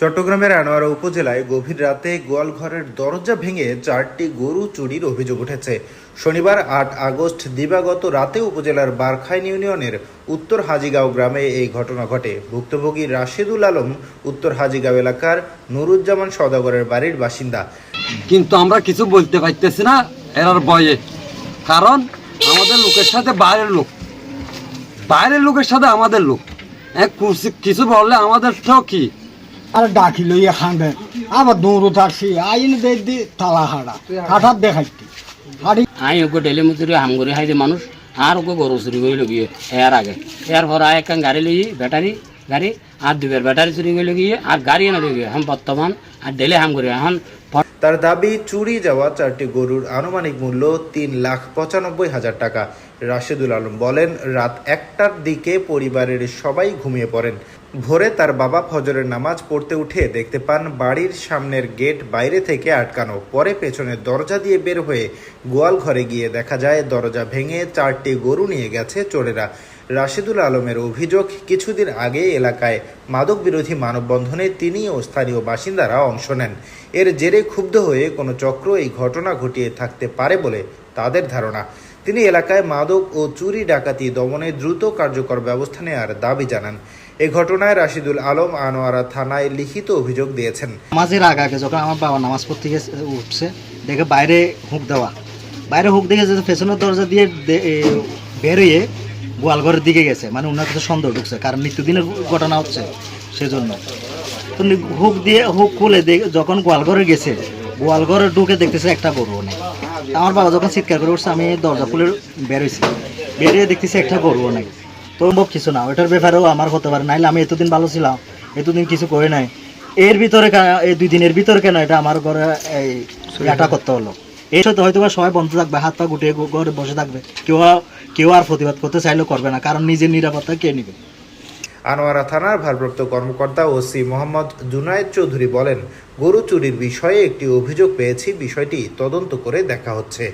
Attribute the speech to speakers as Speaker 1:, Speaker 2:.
Speaker 1: চট্টগ্রামের আনোয়ারা উপজেলায় গভীর রাতে গোয়ালঘরের দরজা ভেঙে 4টি গরু চুরির অভিযোগ উঠেছে। শনিবার 8 আগস্ট দিবাগত রাতে উপজেলার বারখাইন ইউনিয়নের উত্তর হাজীগাঁও গ্রামে এই ঘটনা ঘটে। ভুক্তভোগী রাশেদুল আলম উত্তর হাজীগাঁও এলাকার নুরুজ্জামান সওদাগরের বাড়ির বাসিন্দা।
Speaker 2: কিন্তু আমরা কিছু বলতে পারতেছি না এরার ভয়ে, কারণ আমাদের লোকের সাথে বাইরের লোকের সাথে আমাদের লোক কিছু বললে আমাদের কি
Speaker 3: আর ডাকি লইয়া খান্ডে আবার দৌড়ো থাকছি আইন দি তালা হাড়া হাঠাৎ দেখাইতি
Speaker 4: আই ওকে ডেলি মজুরি হাম করে খাই মানুষ আর ওকে গরু চুরি করে লগিয়ে এর আগে এর পর একখান গাড়ি লইয়ে ব্যাটারি গাড়ি আর দুবার ব্যাটারি চুরি করে লগিয়ে আর গাড়ি এনে লগিয়ে এখন বর্তমান আর ডেলি হাম করে এখন।
Speaker 1: তার দাবি, চুরি যাওয়া 4টি গরুর আনুমানিক মূল্য 3,95,000 টাকা। রাশেদুল আলম বলেন, রাত 1টার দিকে পরিবারের সবাই ঘুমিয়ে পড়েন। ভোরে তার বাবা ফজরের নামাজ পড়তে উঠে দেখতে পান বাড়ির সামনের গেট বাইরে থেকে আটকানো। পরে পেছনের দরজা দিয়ে বের হয়ে গোয়াল ঘরে গিয়ে দেখা যায় দরজা ভেঙে 4টি গরু নিয়ে গেছে চোরেরা। রাশেদুল আলমের অভিযোগ, কিছুদিন আগে এলাকায় মাদক বিরোধী মানববন্ধনে তিনি ও স্থানীয় বাসিন্দারা অংশ নেন। এর জেরে ক্ষুব্ধ হয়ে কোনো চক্র এই ঘটনা ঘটিয়ে থাকতে পারে বলে তাদের ধারণা। তিনি এলাকায় মাদক ও চুরি ডাকাতি দমনে দ্রুত কার্যকর ব্যবস্থা নেওয়ার দাবি জানান। এই ঘটনায় রাশেদুল আলম আনোয়ারা থানায় লিখিত অভিযোগ দিয়েছেন।
Speaker 5: নামাজের আগে যখন আমার বাবা নামাজ পড়তে উঠছে দেখে বাইরে হুক দেখে যে পেছনের দরজা দিয়ে বেরিয়ে গোয়ালঘরের দিকে গেছে, মানে ওনার কাছে সন্দেহ ঢুকছে, কারণ নিত্যদিনের ঘটনা হচ্ছে সেজন্য। তো হুক খুলে যখন গোয়ালঘরে গেছে, গোয়ালঘরে ঢুকে দেখতেছে একটা গরু নেই। আমার বাবা যখন চিৎকার করে উঠছে, আমি দরজা খুলে বেরোইছি, বেরিয়ে দেখতেছি একটা গরুও নেই। তো সম্ভব কিছু না, ওইটার ব্যাপারেও আমার হতে পারে, নাইলে আমি এতদিন ভালো ছিলাম, এতদিন কিছু করে নাই। এর ভিতরে এই 2 দিনের ভিতরে কেন এটা আমার ঘরে এই এটা করতে হলো। এই সাথে হয়তো সবাই বন্ধ থাকবে, হাত পা গুটিয়ে ঘরে বসে থাকবে, কেউ আর প্রতিবাদ করতে চাইলেও করবে না, কারণ নিজের নিরাপত্তা কে নিবে।
Speaker 1: আনোয়ারা থানার ভারপ্রাপ্ত কর্মকর্তা ওসি মোহাম্মদ জুনায়েদ চৌধুরী বলেন, গরু চুরির বিষয়ে একটি অভিযোগ পেয়েছি, বিষয়টি তদন্ত করে দেখা হচ্ছে।